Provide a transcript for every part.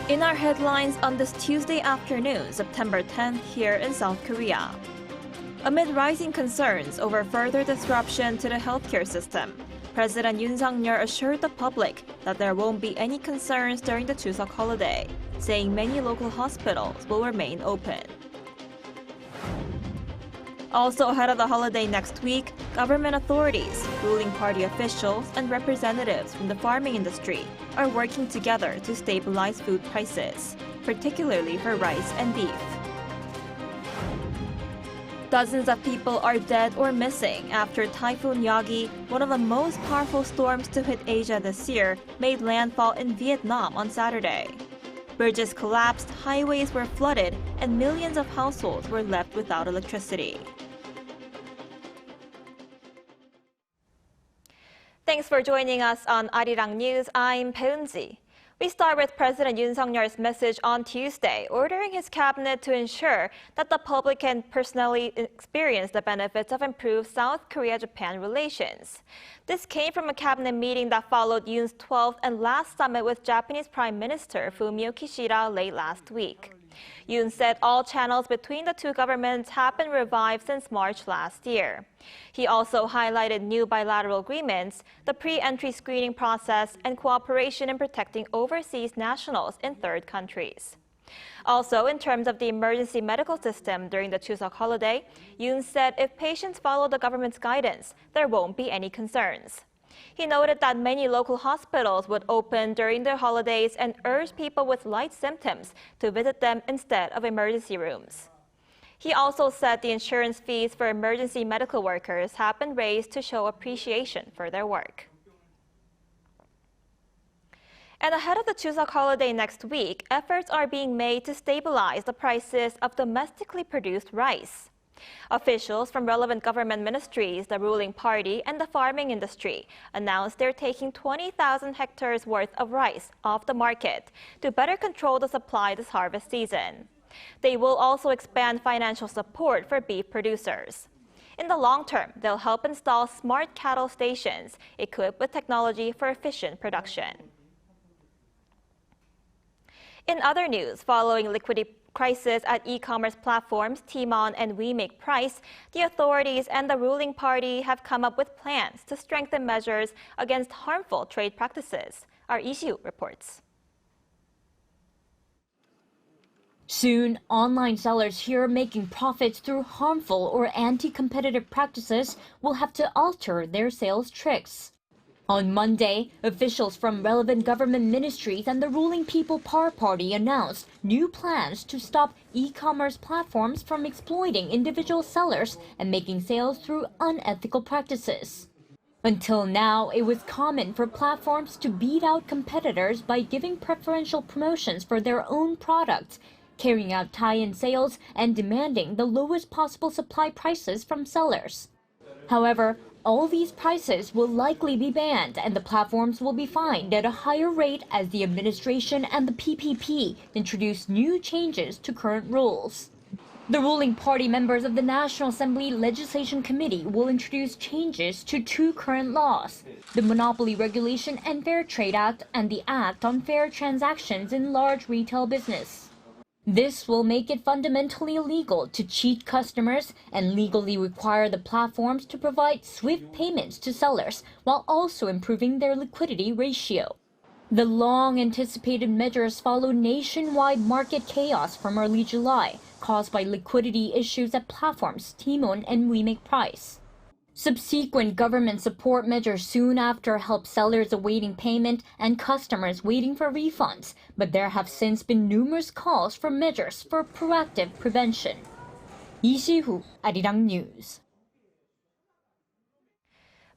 In our headlines on this Tuesday afternoon, September 10th, here in South Korea. Amid rising concerns over further disruption to the healthcare system, President Yoon assured the public that there won't be any concerns during the Chuseok holiday, saying many local hospitals will remain open. Also ahead of the holiday next week, government authorities, ruling party officials, and representatives from the farming industry are working together to stabilize food prices, particularly for rice and beef. Dozens of people are dead or missing after Typhoon Yagi, one of the most powerful storms to hit Asia this year, made landfall in Vietnam on Saturday. Bridges collapsed, highways were flooded, and millions of households were left without electricity. Thanks for joining us on Arirang News. I'm Peunji. We start with President Yoon message on Tuesday, ordering his cabinet to ensure that the public can personally experience the benefits of improved South Korea-Japan relations. This came from a cabinet meeting that followed Yoon's 12th and last summit with Japanese Prime Minister Fumio Kishida late last week. Yoon said all channels between the two governments have been revived since March last year. He also highlighted new bilateral agreements, the pre-entry screening process, and cooperation in protecting overseas nationals in third countries. Also, in terms of the emergency medical system during the Chuseok holiday, Yoon said if patients follow the government's guidance, there won't be any concerns. He noted that many local hospitals would open during the holidays and urged people with light symptoms to visit them instead of emergency rooms. He also said the insurance fees for emergency medical workers have been raised to show appreciation for their work. And ahead of the Chuseok holiday next week, efforts are being made to stabilize the prices of domestically produced rice. Officials from relevant government ministries, the ruling party, and the farming industry announced they're taking 20,000 hectares worth of rice off the market to better control the supply this harvest season. They will also expand financial support for beef producers. In the long term, they'll help install smart cattle stations equipped with technology for efficient production. In other news, following liquidity crisis at e-commerce platforms TMON and We Make Price, the authorities and the ruling party have come up with plans to strengthen measures against harmful trade practices. Our Ishiu reports. Soon, online sellers here making profits through harmful or anti-competitive practices will have to alter their sales tricks. On Monday, officials from relevant government ministries and the ruling People Power Party announced new plans to stop e-commerce platforms from exploiting individual sellers and making sales through unethical practices. Until now, it was common for platforms to beat out competitors by giving preferential promotions for their own products, carrying out tie-in sales, and demanding the lowest possible supply prices from sellers. However, all these prices will likely be banned and the platforms will be fined at a higher rate as the administration and the PPP introduce new changes to current rules. The ruling party members of the National Assembly Legislation Committee will introduce changes to two current laws, the Monopoly Regulation and Fair Trade Act and the Act on Fair Transactions in Large Retail Business. This will make it fundamentally illegal to cheat customers and legally require the platforms to provide swift payments to sellers while also improving their liquidity ratio. The long-anticipated measures follow nationwide market chaos from early July, caused by liquidity issues at platforms TMON and We Make Price. Subsequent government support measures soon after helped sellers awaiting payment and customers waiting for refunds, but there have since been numerous calls for measures for proactive prevention. Lee Si-hoo, Arirang News.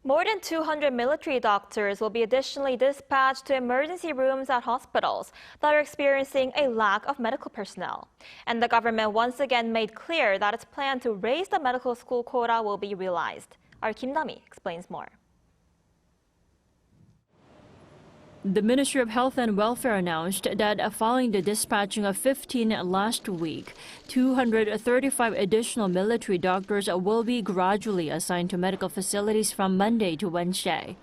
More than 200 military doctors will be additionally dispatched to emergency rooms at hospitals that are experiencing a lack of medical personnel. And the government once again made clear that its plan to raise the medical school quota will be realized. Our Kim Dami explains more. The Ministry of Health and Welfare announced that following the dispatching of 15 last week, 235 additional military doctors will be gradually assigned to medical facilities from Monday to Wednesday.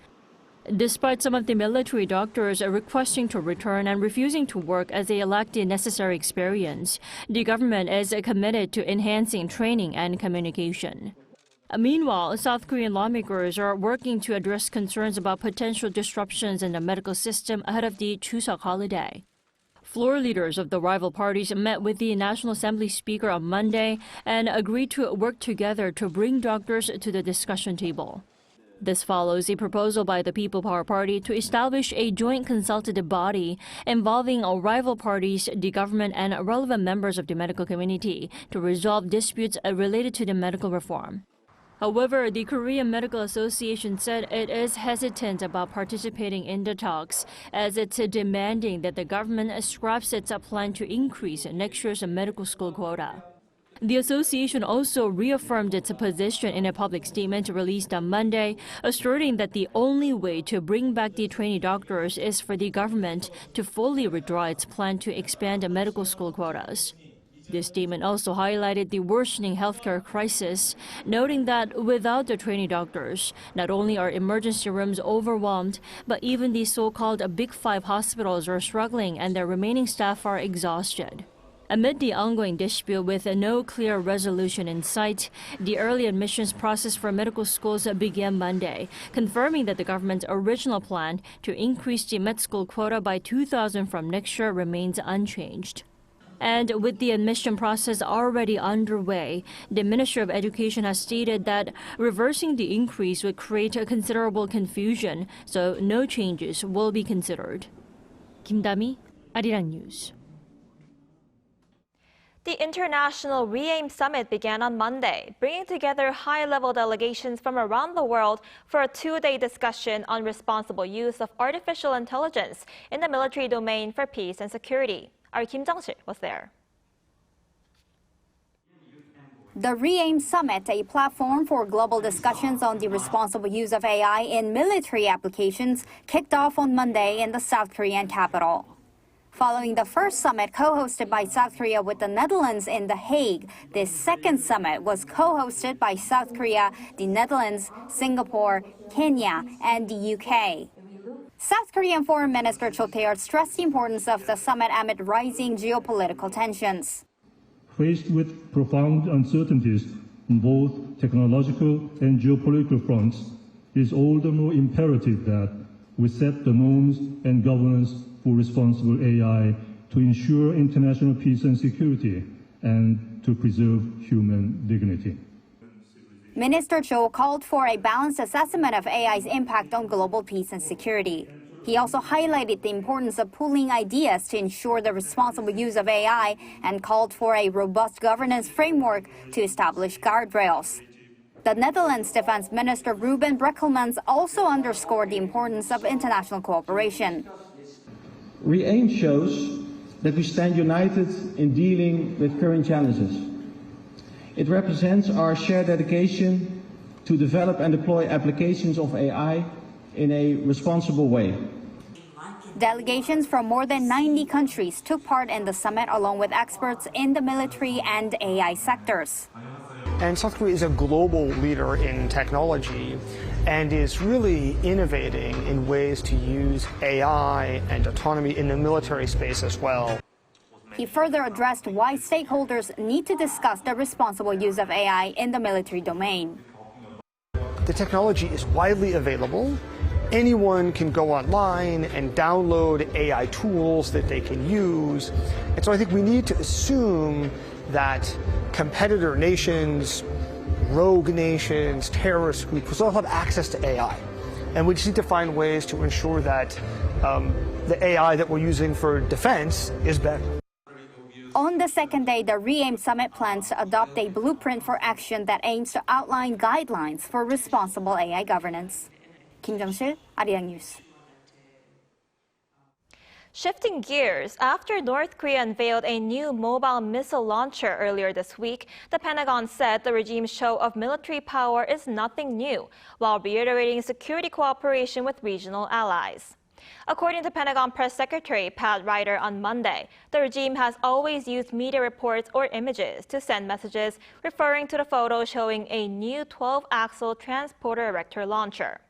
Despite some of the military doctors requesting to return and refusing to work as they lack the necessary experience, the government is committed to enhancing training and communication. Meanwhile, South Korean lawmakers are working to address concerns about potential disruptions in the medical system ahead of the Chuseok holiday. Floor leaders of the rival parties met with the National Assembly Speaker on Monday and agreed to work together to bring doctors to the discussion table. This follows a proposal by the People Power Party to establish a joint consultative body involving rival parties, the government, and relevant members of the medical community to resolve disputes related to the medical reform. However, the Korean Medical Association said it is hesitant about participating in the talks, as it's demanding that the government scraps its plan to increase next year's medical school quota. The association also reaffirmed its position in a public statement released on Monday, asserting that the only way to bring back the trainee doctors is for the government to fully withdraw its plan to expand medical school quotas. This statement also highlighted the worsening healthcare crisis, noting that without the trainee doctors, not only are emergency rooms overwhelmed, but even the so-called Big Five hospitals are struggling and their remaining staff are exhausted. Amid the ongoing dispute with no clear resolution in sight, the early admissions process for medical schools began Monday, confirming that the government's original plan to increase the med school quota by 2,000 from next year remains unchanged. And with the admission process already underway, the Ministry of Education has stated that reversing the increase would create a considerable confusion, so no changes will be considered. Kim Da-mi, Arirang News. The International REAIM Summit began on Monday, bringing together high-level delegations from around the world for a two-day discussion on responsible use of artificial intelligence in the military domain for peace and security. Our Kim Jung-sil was there. The REAIM Summit, a platform for global discussions on the responsible use of AI in military applications, kicked off on Monday in the South Korean capital. Following the first summit co-hosted by South Korea with the Netherlands in The Hague, this second summit was co-hosted by South Korea, the Netherlands, Singapore, Kenya, and the UK. South Korean Foreign Minister Cho Tae-yeol stressed the importance of the summit amid rising geopolitical tensions. Faced with profound uncertainties on both technological and geopolitical fronts, it is all the more imperative that we set the norms and governance for responsible AI to ensure international peace and security and to preserve human dignity. Minister Cho called for a balanced assessment of AI's impact on global peace and security. He also highlighted the importance of pooling ideas to ensure the responsible use of AI and called for a robust governance framework to establish guardrails. The Netherlands Defense Minister Ruben Brekelmans also underscored the importance of international cooperation. REAIM shows that we stand united in dealing with current challenges. It represents our shared dedication to develop and deploy applications of AI in a responsible way. Delegations from more than 90 countries took part in the summit along with experts in the military and AI sectors. And South Korea is a global leader in technology and is really innovating in ways to use AI and autonomy in the military space as well. He further addressed why stakeholders need to discuss the responsible use of AI in the military domain. The technology is widely available. Anyone can go online and download AI tools that they can use. And so I think we need to assume that competitor nations, rogue nations, terrorist groups all have access to AI. And we just need to find ways to ensure that the AI that we're using for defense is better. On the second day, the REAIM Summit plans to adopt a blueprint for action that aims to outline guidelines for responsible AI governance. Kim Jung-sil, Arirang News. Shifting gears, after North Korea unveiled a new mobile missile launcher earlier this week, the Pentagon said the regime's show of military power is nothing new, while reiterating security cooperation with regional allies. According to Pentagon Press Secretary Pat Ryder on Monday, the regime has always used media reports or images to send messages referring to the photo showing a new 12-axle transporter erector launcher.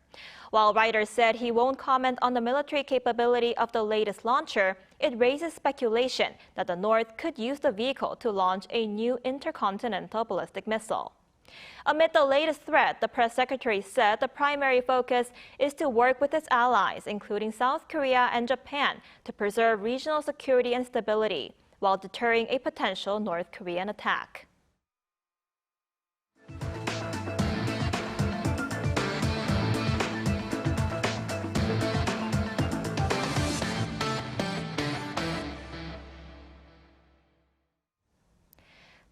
While Reuters said he won't comment on the military capability of the latest launcher, it raises speculation that the North could use the vehicle to launch a new intercontinental ballistic missile. Amid the latest threat, the press secretary said the primary focus is to work with its allies, including South Korea and Japan, to preserve regional security and stability, while deterring a potential North Korean attack.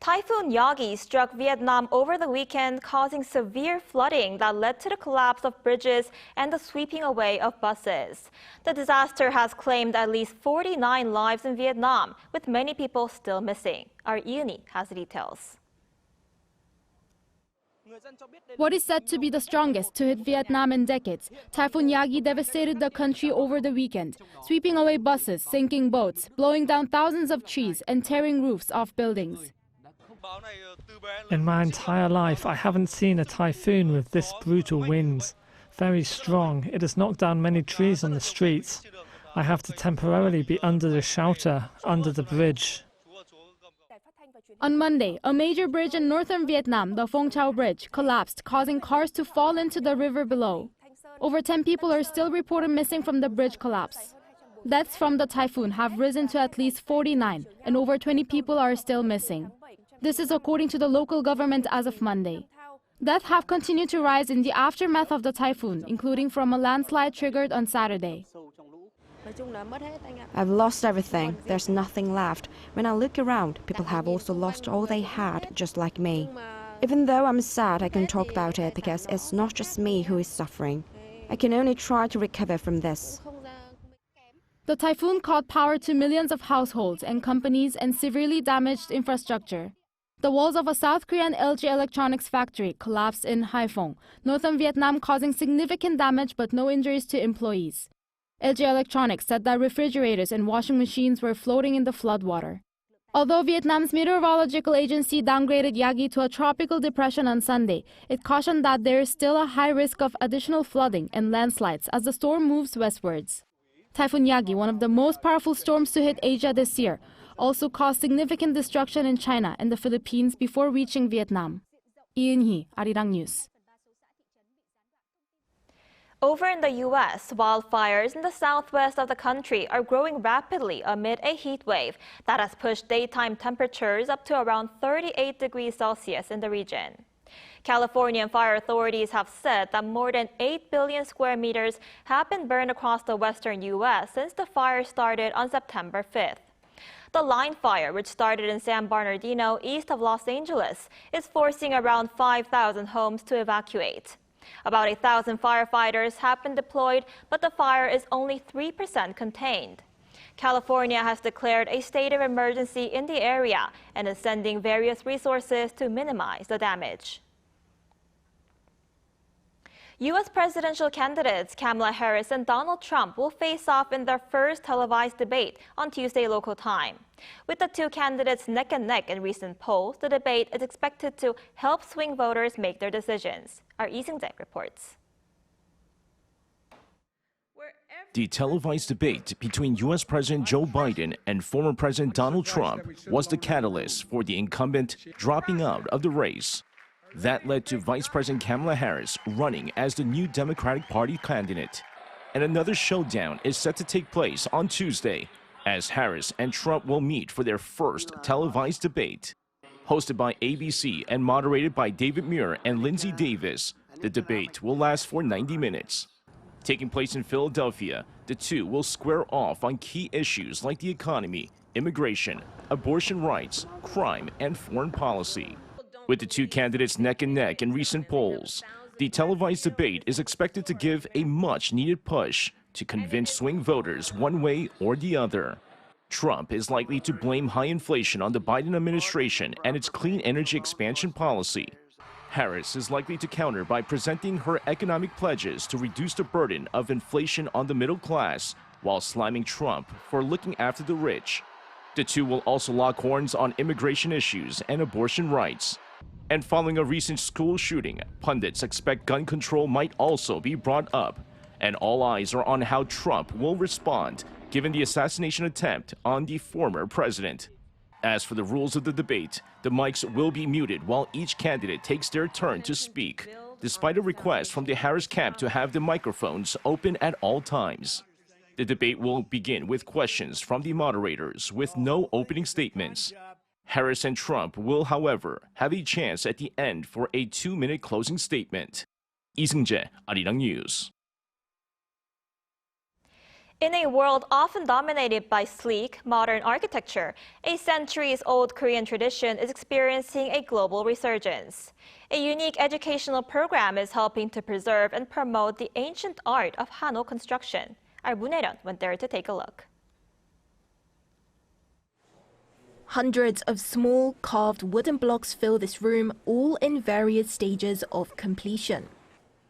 Typhoon Yagi struck Vietnam over the weekend, causing severe flooding that led to the collapse of bridges and the sweeping away of buses. The disaster has claimed at least 49 lives in Vietnam, with many people still missing. Our Yoon has the details. What is said to be the strongest to hit Vietnam in decades, Typhoon Yagi devastated the country over the weekend, sweeping away buses, sinking boats, blowing down thousands of trees, and tearing roofs off buildings. In my entire life, I haven't seen a typhoon with this brutal winds. Very strong. It has knocked down many trees on the streets. I have to temporarily be under the shelter, under the bridge. On Monday, a major bridge in northern Vietnam, the Phong Chau Bridge, collapsed, causing cars to fall into the river below. Over 10 people are still reported missing from the bridge collapse. Deaths from the typhoon have risen to at least 49, and over 20 people are still missing. This is according to the local government as of Monday. Deaths have continued to rise in the aftermath of the typhoon, including from a landslide triggered on Saturday. I've lost everything. There's nothing left. When I look around, people have also lost all they had, just like me. Even though I'm sad, I can talk about it because it's not just me who is suffering. I can only try to recover from this. The typhoon cut power to millions of households and companies and severely damaged infrastructure. The walls of a South Korean LG Electronics factory collapsed in Haiphong, northern Vietnam, causing significant damage but no injuries to employees. LG Electronics said that refrigerators and washing machines were floating in the floodwater. Although Vietnam's meteorological agency downgraded Yagi to a tropical depression on Sunday, it cautioned that there is still a high risk of additional flooding and landslides as the storm moves westwards. Typhoon Yagi, one of the most powerful storms to hit Asia this year, also caused significant destruction in China and the Philippines before reaching Vietnam. Yoon, Arirang News. Over in the U.S., wildfires in the southwest of the country are growing rapidly amid a heat wave that has pushed daytime temperatures up to around 38 degrees Celsius in the region. Californian fire authorities have said that more than 8 billion square meters have been burned across the western U.S. since the fire started on September 5th. The line fire, which started in San Bernardino, east of Los Angeles, is forcing around 5,000 homes to evacuate. About 1,000 firefighters have been deployed, but the fire is only 3% contained. California has declared a state of emergency in the area and is sending various resources to minimize the damage. U.S. presidential candidates Kamala Harris and Donald Trump will face off in their first televised debate on Tuesday local time. With the two candidates neck and neck in recent polls, the debate is expected to help swing voters make their decisions. Our Lee Seung-jae reports. The televised debate between U.S. President Joe Biden and former President Donald Trump was the catalyst for the incumbent dropping out of the race. That led to Vice President Kamala Harris running as the new Democratic Party candidate. And another showdown is set to take place on Tuesday, as Harris and Trump will meet for their first televised debate. Hosted by ABC and moderated by David Muir and Lindsay Davis, the debate will last for 90 minutes. Taking place in Philadelphia, the two will square off on key issues like the economy, immigration, abortion rights, crime, and foreign policy. With the two candidates neck and neck in recent polls, the televised debate is expected to give a much-needed push to convince swing voters one way or the other. Trump is likely to blame high inflation on the Biden administration and its clean energy expansion policy. Harris is likely to counter by presenting her economic pledges to reduce the burden of inflation on the middle class, while slamming Trump for looking after the rich. The two will also lock horns on immigration issues and abortion rights. And following a recent school shooting, pundits expect gun control might also be brought up, and all eyes are on how Trump will respond given the assassination attempt on the former president. As for the rules of the debate, the mics will be muted while each candidate takes their turn to speak, despite a request from the Harris camp to have the microphones open at all times. The debate will begin with questions from the moderators with no opening statements. Harris and Trump will, however, have a chance at the end for a 2-minute closing statement. 이승재, Arirang News. In a world often dominated by sleek, modern architecture, a centuries-old Korean tradition is experiencing a global resurgence. A unique educational program is helping to preserve and promote the ancient art of Hanok construction. Our Munhaeron went there to take a look. Hundreds of small, carved wooden blocks fill this room, all in various stages of completion.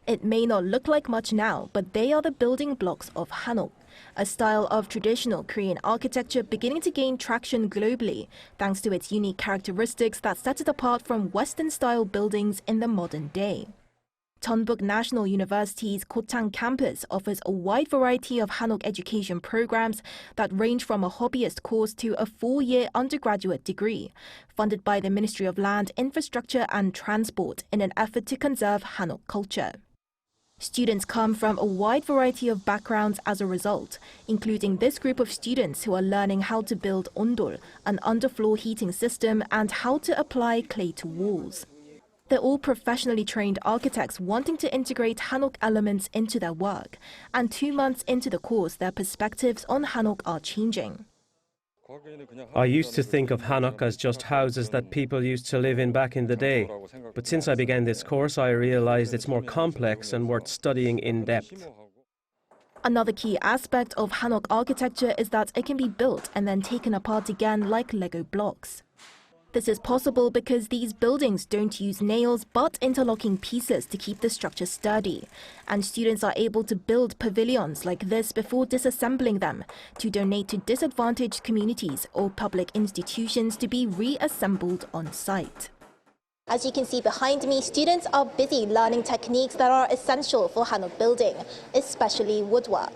It may not look like much now, but they are the building blocks of Hanok, a style of traditional Korean architecture beginning to gain traction globally, thanks to its unique characteristics that set it apart from Western-style buildings in the modern day. Jeonbuk National University's Gochang campus offers a wide variety of Hanok education programs that range from a hobbyist course to a 4-year undergraduate degree, funded by the Ministry of Land, Infrastructure and Transport in an effort to conserve Hanok culture. Students come from a wide variety of backgrounds as a result, including this group of students who are learning how to build ondol, an underfloor heating system, and how to apply clay to walls. They're all professionally trained architects wanting to integrate Hanok elements into their work, and 2 months into the course, their perspectives on Hanok are changing. I used to think of Hanok as just houses that people used to live in back in the day. But since I began this course, I realized it's more complex and worth studying in depth. Another key aspect of Hanok architecture is that it can be built and then taken apart again like Lego blocks. This is possible because these buildings don't use nails but interlocking pieces to keep the structure sturdy, and students are able to build pavilions like this before disassembling them to donate to disadvantaged communities or public institutions to be reassembled on site. As you can see behind me, students are busy learning techniques that are essential for Hanok building, especially woodwork.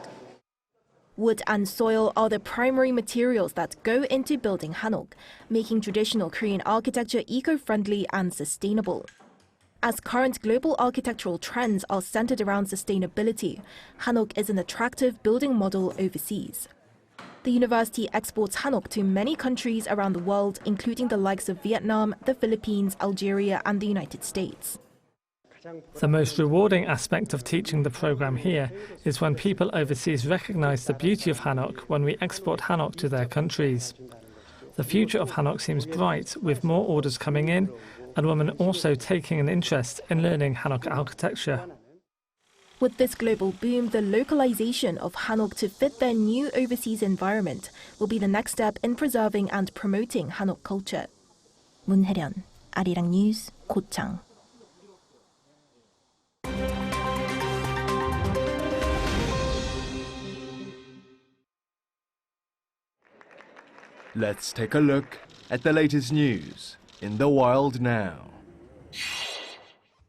Wood and soil are the primary materials that go into building Hanok, making traditional Korean architecture eco-friendly and sustainable. As current global architectural trends are centered around sustainability, Hanok is an attractive building model overseas. The university exports Hanok to many countries around the world, including the likes of Vietnam, the Philippines, Algeria, and the United States. The most rewarding aspect of teaching the program here is when people overseas recognize the beauty of Hanok when we export Hanok to their countries. The future of Hanok seems bright, with more orders coming in and women also taking an interest in learning Hanok architecture. With this global boom, the localization of Hanok to fit their new overseas environment will be the next step in preserving and promoting Hanok culture. Munhaeron, Arirang News, Gochang. Let's take a look at the latest news in the world now.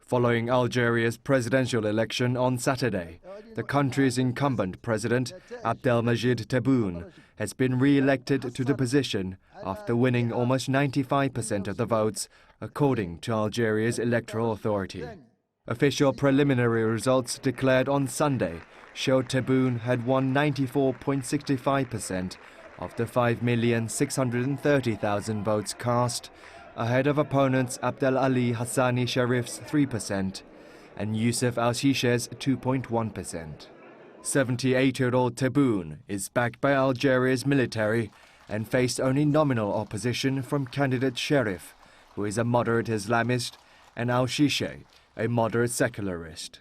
Following Algeria's presidential election on Saturday, the country's incumbent president, Abdelmadjid Tebboune, has been re-elected to the position after winning almost 95% of the votes, according to Algeria's electoral authority. Official preliminary results declared on Sunday showed Tebboune had won 94.65% of the 5,630,000 votes cast, ahead of opponents Abdel Ali Hassani Sharif's 3% and Youssef Al-Shishe's 2.1%. 78-year-old Tebboune is backed by Algeria's military and faced only nominal opposition from candidate Sharif, who is a moderate Islamist, and Al-Shishe, a moderate secularist.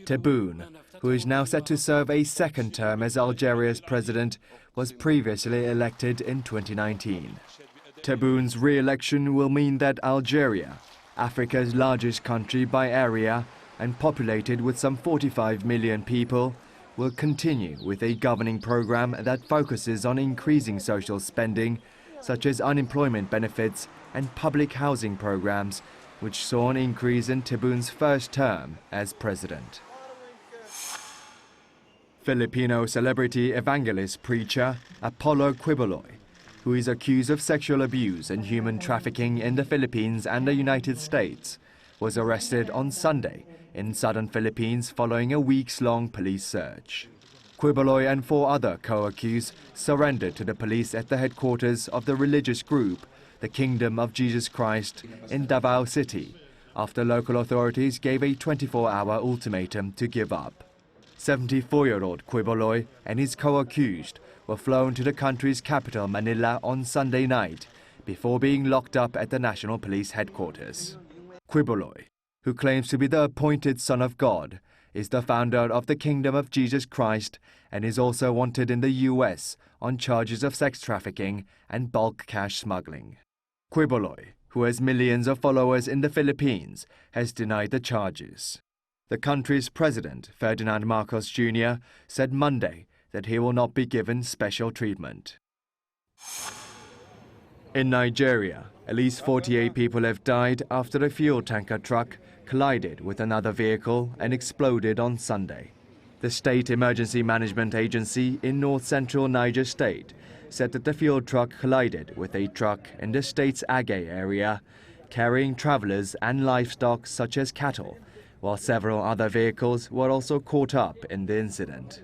Tebboune, who is now set to serve a second term as Algeria's president, was previously elected in 2019. Tebboune's re-election will mean that Algeria, Africa's largest country by area and populated with some 45 million people, will continue with a governing program that focuses on increasing social spending, such as unemployment benefits and public housing programs, which saw an increase in Tebboune's first term as president. Filipino celebrity evangelist preacher Apollo Quiboloy, who is accused of sexual abuse and human trafficking in the Philippines and the United States, was arrested on Sunday in southern Philippines following a weeks-long police search. Quiboloy and 4 other co-accused surrendered to the police at the headquarters of the religious group, the Kingdom of Jesus Christ, in Davao City, after local authorities gave a 24-hour ultimatum to give up. 74-year-old Quiboloy and his co-accused were flown to the country's capital, Manila, on Sunday night before being locked up at the National Police Headquarters. Quiboloy, who claims to be the appointed Son of God, is the founder of the Kingdom of Jesus Christ and is also wanted in the U.S. on charges of sex trafficking and bulk cash smuggling. Quiboloy, who has millions of followers in the Philippines, has denied the charges. The country's president, Ferdinand Marcos Jr., said Monday that he will not be given special treatment. In Nigeria, at least 48 people have died after a fuel tanker truck collided with another vehicle and exploded on Sunday. The State Emergency Management Agency in north-central Niger State said that the fuel truck collided with a truck in the state's Agay area, carrying travelers and livestock such as cattle, while several other vehicles were also caught up in the incident.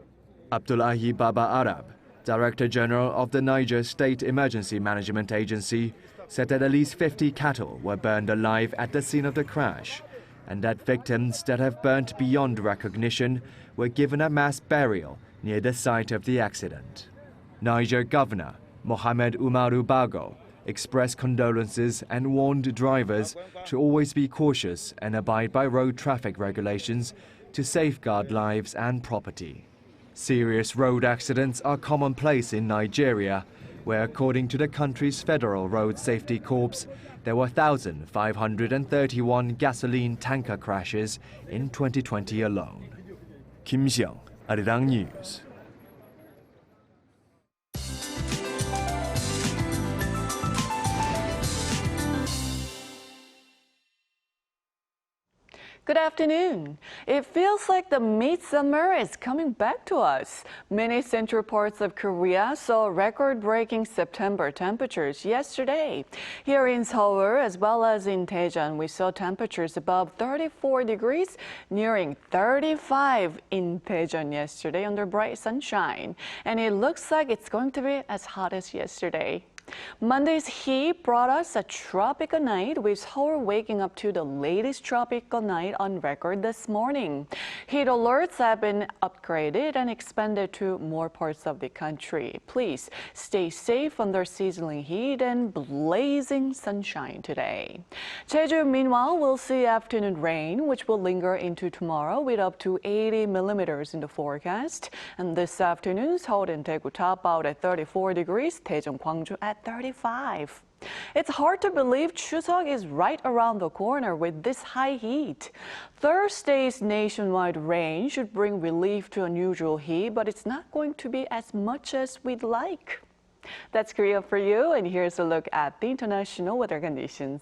Abdullahi Baba Arab, Director General of the Niger State Emergency Management Agency, said that at least 50 cattle were burned alive at the scene of the crash, and that victims that have burnt beyond recognition were given a mass burial near the site of the accident. Niger Governor Mohamed Umaru Bago expressed condolences and warned drivers to always be cautious and abide by road traffic regulations to safeguard lives and property. Serious road accidents are commonplace in Nigeria, where according to the country's Federal Road Safety Corps, there were 1,531 gasoline tanker crashes in 2020 alone. Kim Xiang, Arirang News. Good afternoon. It feels like the midsummer is coming back to us. Many central parts of Korea saw record-breaking September temperatures yesterday. Here in Seoul, as well as in Daejeon, we saw temperatures above 34 degrees, nearing 35 in Daejeon yesterday under bright sunshine. And it looks like it's going to be as hot as yesterday. Monday's heat brought us a tropical night, with Seoul waking up to the latest tropical night on record this morning. Heat alerts have been upgraded and expanded to more parts of the country. Please stay safe under sizzling heat and blazing sunshine today. Jeju, meanwhile, will see afternoon rain, which will linger into tomorrow with up to 80 millimeters in the forecast. And this afternoon, Seoul and Daegu top out at 34 degrees, Daejeon, Gwangju at 35. It's hard to believe Chuseok is right around the corner with this high heat. Thursday's nationwide rain should bring relief to unusual heat, but it's not going to be as much as we'd like. That's Korea for you, and here's a look at the international weather conditions.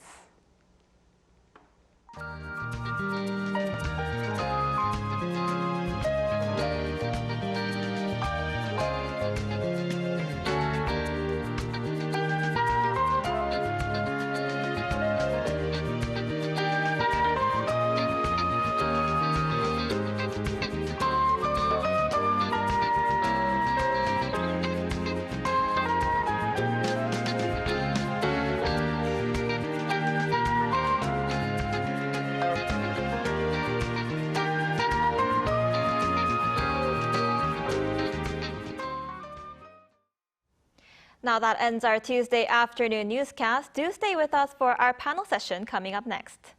Now that ends our Tuesday afternoon newscast. Do stay with us for our panel session coming up next.